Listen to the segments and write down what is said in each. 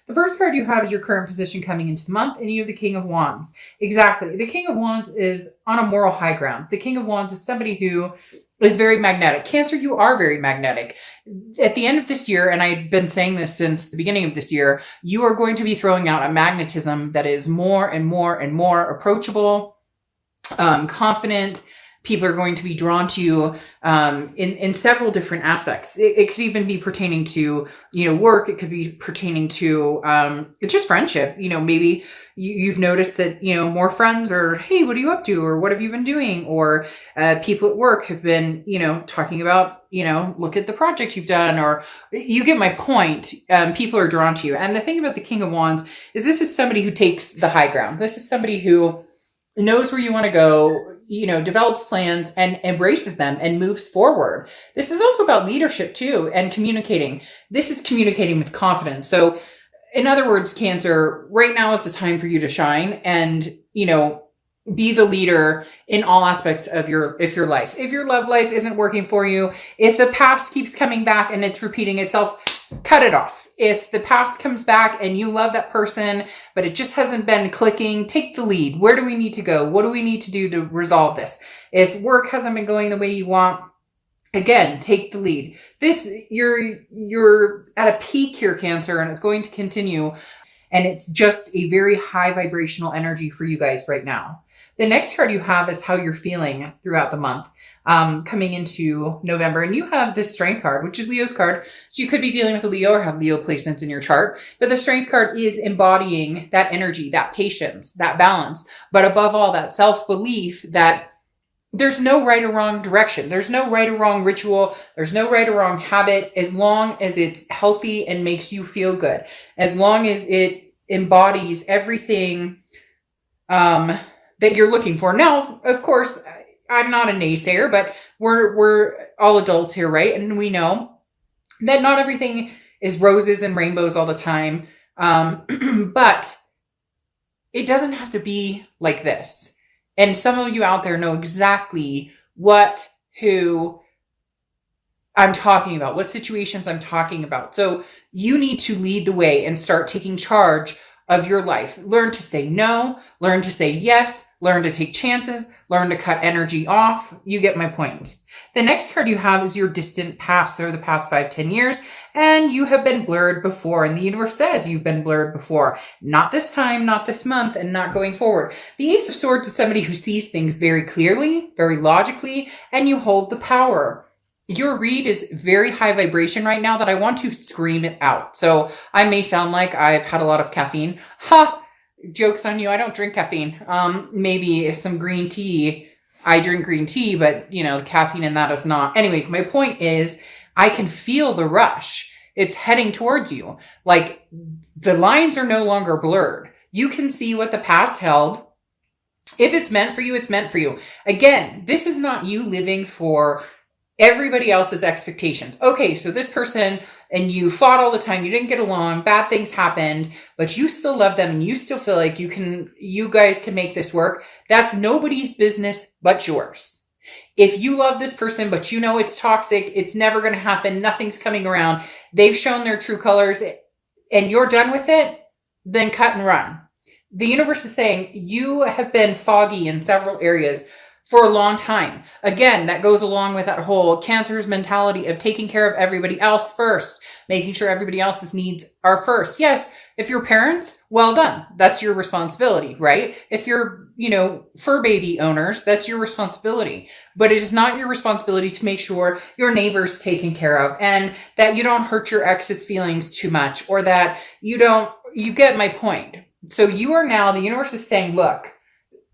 The first card you have is your current position coming into the month, and you have the King of Wands. Exactly. The King of Wands is on a moral high ground. The King of Wands is somebody who is very magnetic. Cancer, you are very magnetic. At the end of this year, and I've been saying this since the beginning of this year, you are going to be throwing out a magnetism that is more and more and more approachable, confident. People are going to be drawn to you in several different aspects. It could even be pertaining to, work. It could be pertaining to just friendship. Maybe you've noticed that, more friends are, hey, what are you up to? Or what have you been doing? Or people at work have been, talking about, look at the project you've done, or you get my point. People are drawn to you. And the thing about the King of Wands is this is somebody who takes the high ground. This is somebody who knows where you want to go, develops plans and embraces them and moves forward. This is also about leadership too, and communicating. This is communicating with confidence. So in other words, Cancer, right now is the time for you to shine and, be the leader in all aspects of your life. If your love life isn't working for you, if the past keeps coming back and it's repeating itself, cut it off. If the past comes back and you love that person, but it just hasn't been clicking, take the lead. Where do we need to go? What do we need to do to resolve this? If work hasn't been going the way you want, again, take the lead. You're at a peak here, Cancer, and it's going to continue. And it's just a very high vibrational energy for you guys right now. The next card you have is how you're feeling throughout the month, coming into November. And you have this Strength card, which is Leo's card. So you could be dealing with a Leo or have Leo placements in your chart. But the Strength card is embodying that energy, that patience, that balance. But above all, that self-belief that there's no right or wrong direction. There's no right or wrong ritual. There's no right or wrong habit, as long as it's healthy and makes you feel good. As long as it embodies everything that you're looking for. Now, of course, I'm not a naysayer, but we're all adults here, right? And we know that not everything is roses and rainbows all the time. But it doesn't have to be like this. And some of you out there know exactly who I'm talking about, what situations I'm talking about. So you need to lead the way and start taking charge of your life. Learn to say no, learn to say yes, learn to take chances, learn to cut energy off. You get my point. The next card you have is your distant past, or the past 5-10 years, and you have been blurred before. And the universe says you've been blurred before. Not this time, not this month, and not going forward. The Ace of Swords is somebody who sees things very clearly, very logically, and you hold the power. Your read is very high vibration right now that I want to scream it out. So I may sound like I've had a lot of caffeine. Ha! Joke's on you. I don't drink caffeine. Maybe some green tea. I drink green tea, but the caffeine in that is not. Anyways, my point is I can feel the rush. It's heading towards you. Like the lines are no longer blurred. You can see what the past held. If it's meant for you, it's meant for you. Again, this is not you living for everybody else's expectations. Okay, so this person and you fought all the time, you didn't get along, bad things happened, but you still love them and you still feel like you guys can make this work. That's nobody's business but yours. If you love this person, but it's toxic, it's never going to happen, nothing's coming around, they've shown their true colors and you're done with it, then cut and run. The universe is saying you have been foggy in several areas for a long time. Again, that goes along with that whole Cancer's mentality of taking care of everybody else first, making sure everybody else's needs are first. Yes, if you're parents, well done. That's your responsibility, right? If you're, fur baby owners, that's your responsibility. But it is not your responsibility to make sure your neighbor's taken care of and that you don't hurt your ex's feelings too much, or that you get my point. So you are now, the universe is saying, look,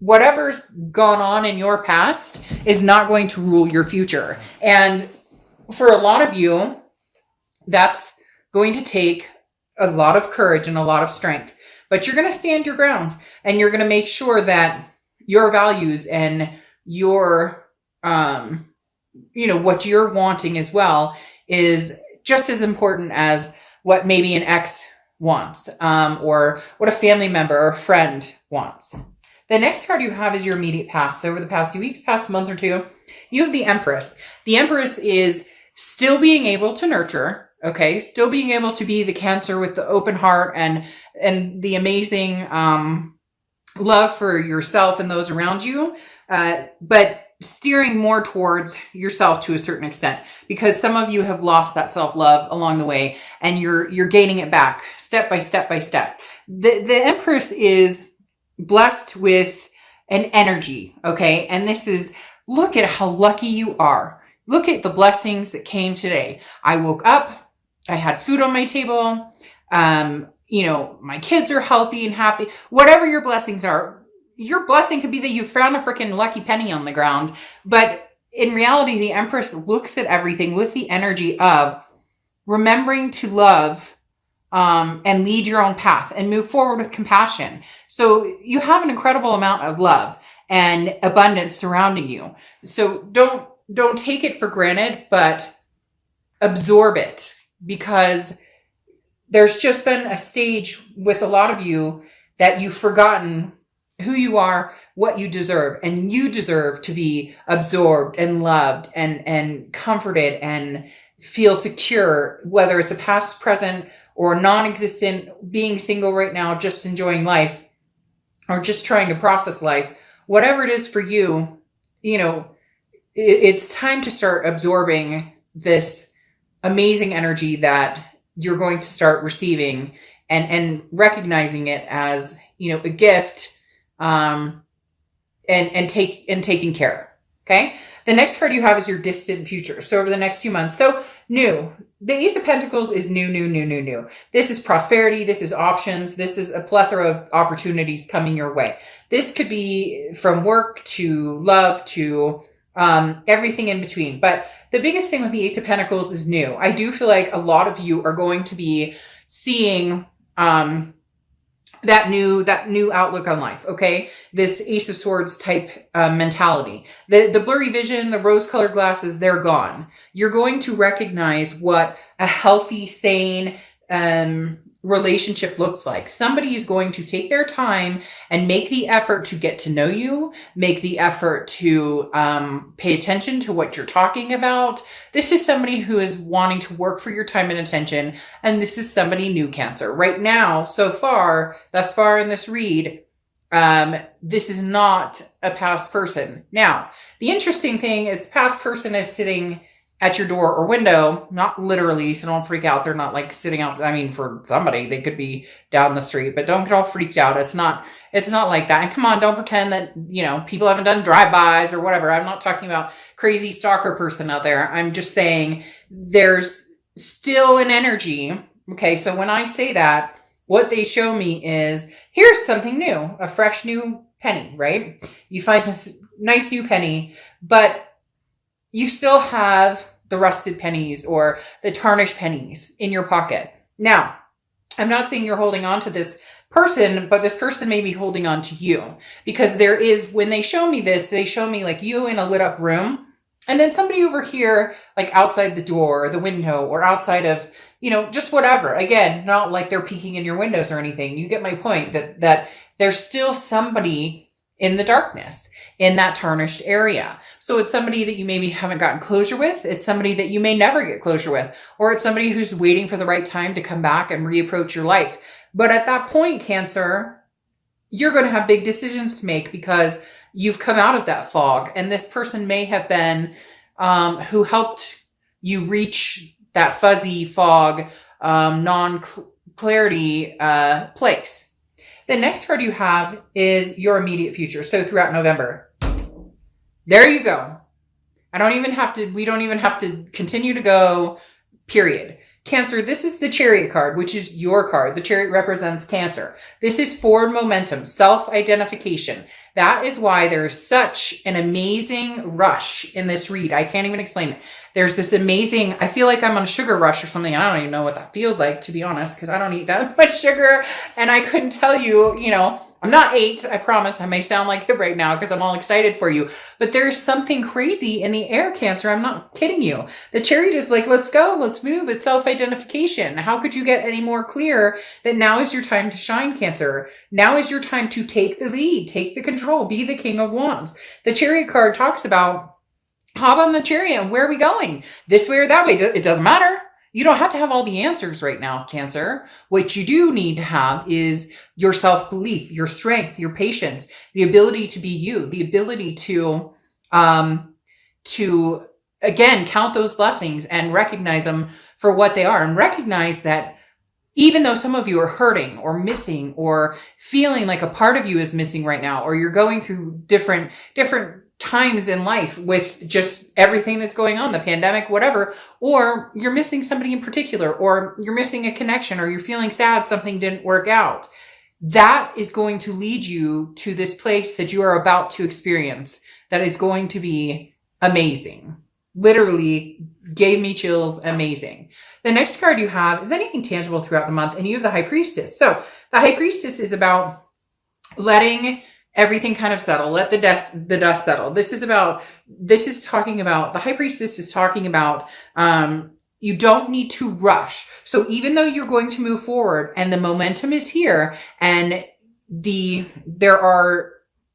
whatever's gone on in your past is not going to rule your future. And for a lot of you, that's going to take a lot of courage and a lot of strength. But you're going to stand your ground and you're going to make sure that your values and your, what you're wanting as well is just as important as what maybe an ex wants, or what a family member or friend wants. The next card you have is your immediate past. So over the past few weeks, past month or two, you have the Empress. The Empress is still being able to nurture, Okay. Still being able to be the Cancer with the open heart and the amazing, love for yourself and those around you. But steering more towards yourself to a certain extent, because some of you have lost that self-love along the way, and you're gaining it back step by step by step. The Empress is blessed with an energy, okay? And this is, look at how lucky you are. Look at the blessings that came today. I woke up, I had food on my table, my kids are healthy and happy. Whatever your blessings are, your blessing could be that you found a freaking lucky penny on the ground. But in reality, the Empress looks at everything with the energy of remembering to love, and lead your own path and move forward with compassion. So you have an incredible amount of love and abundance surrounding you. So don't take it for granted, but absorb it, because there's just been a stage with a lot of you that you've forgotten who you are, what you deserve, and you deserve to be absorbed and loved and comforted and feel secure, whether it's a past, present, or non-existent, being single right now, just enjoying life, or just trying to process life. Whatever it is for you, it's time to start absorbing this amazing energy that you're going to start receiving, and recognizing it as, a gift, and taking care. Okay. The next card you have is your distant future. So over the next few months. So new. The Ace of Pentacles is new. This is prosperity. This is options. This is a plethora of opportunities coming your way. This could be from work to love to everything in between. But the biggest thing with the Ace of Pentacles is new. I do feel like a lot of you are going to be seeing that new outlook on life. Okay. This Ace of Swords type mentality, the blurry vision, the rose colored glasses, they're gone. You're going to recognize what a healthy, sane, relationship looks like. Somebody is going to take their time and make the effort to get to know you, make the effort to pay attention to what you're talking about. This is somebody who is wanting to work for your time and attention. And this is somebody new, Cancer. Right now, thus far in this read, this is not a past person. Now, the interesting thing is the past person is sitting at your door or window, not literally, so don't freak out. They're not like sitting out. I mean, for somebody, they could be down the street, but don't get all freaked out. It's not like that. And come on, don't pretend that, people haven't done drive-bys or whatever. I'm not talking about crazy stalker person out there. I'm just saying there's still an energy. Okay. So when I say that, what they show me is here's something new, a fresh new penny, right? You find this nice new penny, but you still have the rusted pennies or the tarnished pennies in your pocket. Now, I'm not saying you're holding on to this person, but this person may be holding on to you, because when they show me this, they show me like you in a lit up room, and then somebody over here, like outside the door or the window or outside of, just whatever. Again, not like they're peeking in your windows or anything. You get my point that there's still somebody in the darkness, in that tarnished area. So it's somebody that you maybe haven't gotten closure with. It's somebody that you may never get closure with, or it's somebody who's waiting for the right time to come back and reapproach your life. But at that point, Cancer, you're going to have big decisions to make, because you've come out of that fog, and this person may have been who helped you reach that fuzzy fog, non-clarity place. The next card you have is your immediate future. So throughout November, there you go. We don't even have to continue to go, period. Cancer, this is the Chariot card, which is your card. The Chariot represents Cancer. This is forward momentum, self-identification. That is why there's such an amazing rush in this read. I can't even explain it. There's this amazing, I feel like I'm on a sugar rush or something. And I don't even know what that feels like, to be honest, because I don't eat that much sugar. And I couldn't tell you, I'm not 8. I promise. I may sound like it right now because I'm all excited for you. But there's something crazy in the air, Cancer. I'm not kidding you. The Chariot is like, let's go, let's move. It's self-identification. How could you get any more clear that now is your time to shine, Cancer? Now is your time to take the lead, take the control, be the King of Wands. The Chariot card talks about hop on the chariot and where are we going? This way or that way? It doesn't matter. You don't have to have all the answers right now, Cancer. What you do need to have is your self-belief, your strength, your patience, the ability to be you, the ability to again, count those blessings and recognize them for what they are, and recognize that even though some of you are hurting or missing or feeling like a part of you is missing right now, or you're going through different times in life with just everything that's going on, the pandemic, whatever, or you're missing somebody in particular, or you're missing a connection, or you're feeling sad something didn't work out, that is going to lead you to this place that you are about to experience that is going to be amazing. Literally gave me chills. Amazing. The next card you have is anything tangible throughout the month, and you have the High Priestess. So the High Priestess is about letting everything kind of settle, let the dust settle. The High Priestess is talking about, you don't need to rush. So even though you're going to move forward and the momentum is here and there are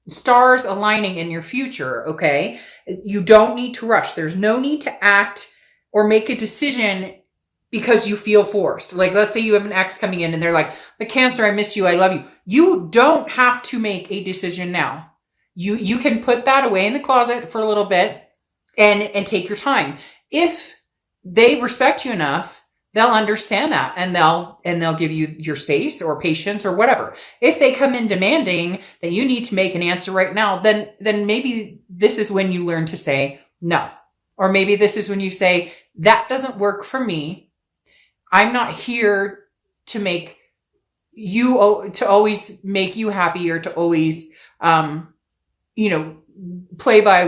stars aligning in your future, okay, you don't need to rush. There's no need to act or make a decision because you feel forced. Like, let's say you have an ex coming in and they're like, "But Cancer, I miss you. I love you." You don't have to make a decision now. You can put that away in the closet for a little bit and take your time. If they respect you enough, they'll understand that, and they'll give you your space or patience or whatever. If they come in demanding that you need to make an answer right now, then maybe this is when you learn to say no. Or maybe this is when you say, "That doesn't work for me. I'm not here to make you, to always make you happy, or to always, play by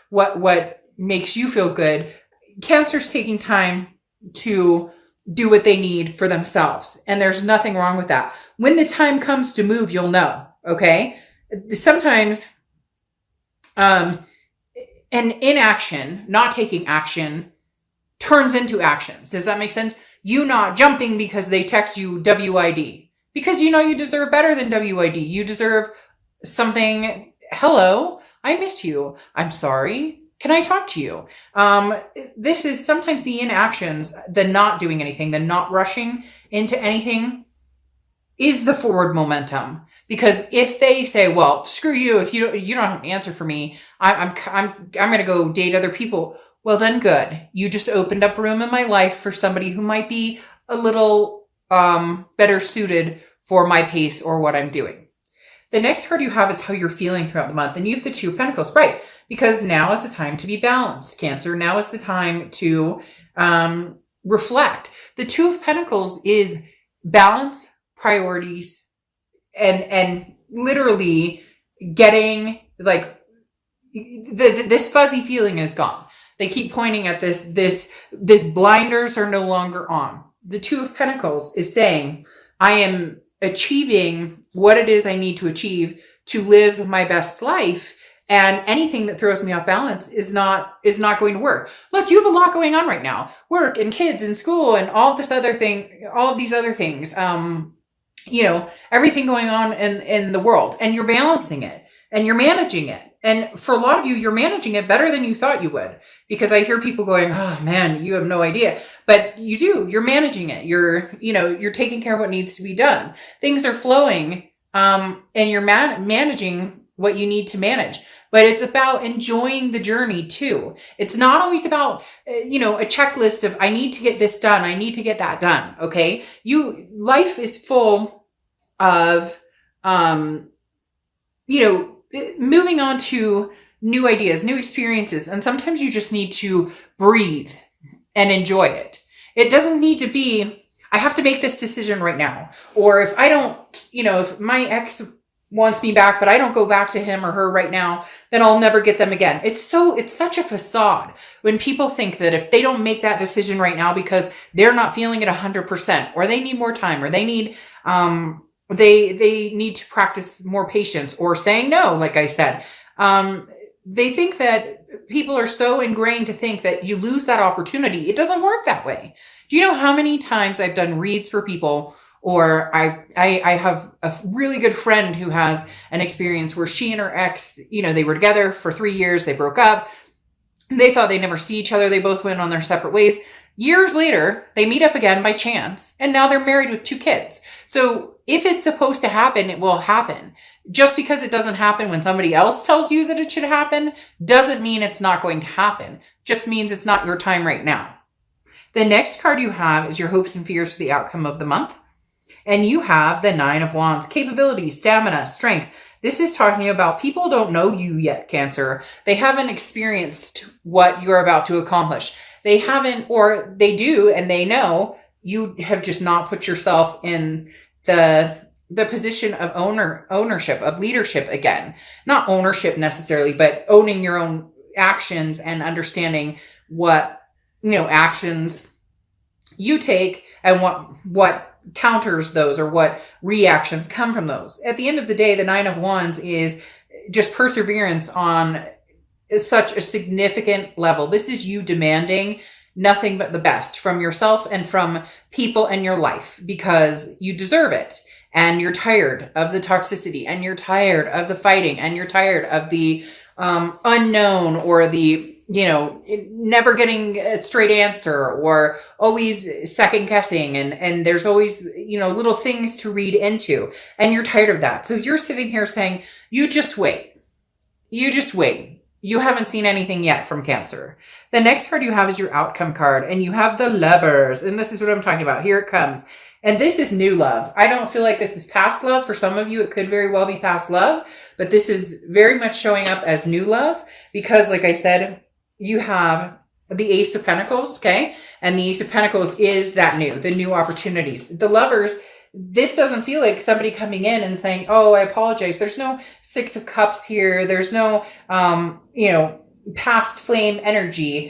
what makes you feel good." Cancer's taking time to do what they need for themselves, and there's nothing wrong with that. When the time comes to move, you'll know. Okay. Sometimes, an inaction, not taking action, turns into actions. Does that make sense? You not jumping because they text you WID, because you know you deserve better than WID. You deserve something. "Hello, I miss you. I'm sorry. Can I talk to you?" This is sometimes the inactions, the not doing anything, the not rushing into anything is the forward momentum. Because if they say, "Well, screw you, if you don't have an answer for me, I'm going to go date other people." Well, then good. You just opened up room in my life for somebody who might be a little better suited for my pace or what I'm doing. The next card you have is how you're feeling throughout the month. And you have the Two of Pentacles, right? Because now is the time to be balanced, Cancer. Now is the time to reflect. The Two of Pentacles is balance, priorities, and literally getting, like, this fuzzy feeling is gone. They keep pointing at this blinders are no longer on. The Two of Pentacles is saying, I am achieving what it is I need to achieve to live my best life. And anything that throws me off balance is not going to work. Look, you have a lot going on right now. Work and kids and school and all of these other things. Everything going on in the world, and you're balancing it and you're managing it. And for a lot of you, you're managing it better than you thought you would, because I hear people going, "Oh man, you have no idea." But you do, you're managing it. You're taking care of what needs to be done. Things are flowing, and you're managing what you need to manage. But it's about enjoying the journey too. It's not always about, a checklist of, I need to get this done. I need to get that done. Okay. Life is full of, moving on to new ideas, new experiences. And sometimes you just need to breathe and enjoy it. It doesn't need to be, I have to make this decision right now. Or if I don't, if my ex wants me back, but I don't go back to him or her right now, then I'll never get them again. It's such a facade when people think that if they don't make that decision right now because they're not feeling it 100%, or they need more time, or they need, they need to practice more patience, or saying no, like I said. They think that people are so ingrained to think that you lose that opportunity. It doesn't work that way. Do you know how many times I've done reads for people, or I have a really good friend who has an experience where she and her ex, they were together for 3 years. They broke up. They thought they'd never see each other. They both went on their separate ways. Years later, they meet up again by chance, and now they're married with 2 kids. So if it's supposed to happen, it will happen. Just because it doesn't happen when somebody else tells you that it should happen doesn't mean it's not going to happen. Just means it's not your time right now. The next card you have is your hopes and fears for the outcome of the month. And you have the 9 of Wands, capability, stamina, strength. This is talking about people don't know you yet, Cancer. They haven't experienced what you're about to accomplish. They haven't, or they do, and they know you have just not put yourself in the position of ownership, of leadership again. Not ownership necessarily, but owning your own actions and understanding what, actions you take and what counters those or what reactions come from those. At the end of the day, the 9 of Wands is just perseverance on such a significant level. This is you demanding nothing but the best from yourself and from people in your life because you deserve it. And you're tired of the toxicity, and you're tired of the fighting, and you're tired of the unknown, or the never getting a straight answer, or always second guessing. And there's always, little things to read into, and you're tired of that. So you're sitting here saying, you just wait. You just wait. You haven't seen anything yet from Cancer. The next card you have is your outcome card, and you have the Lovers. And this is what I'm talking about. Here it comes. And this is new love. I don't feel like this is past love. For some of you, it could very well be past love, but this is very much showing up as new love because, like I said, you have the Ace of Pentacles, okay? And the Ace of Pentacles is that the new opportunities. The Lovers, this doesn't feel like somebody coming in and saying, oh, I apologize. There's no 6 of Cups here. There's no, past flame energy.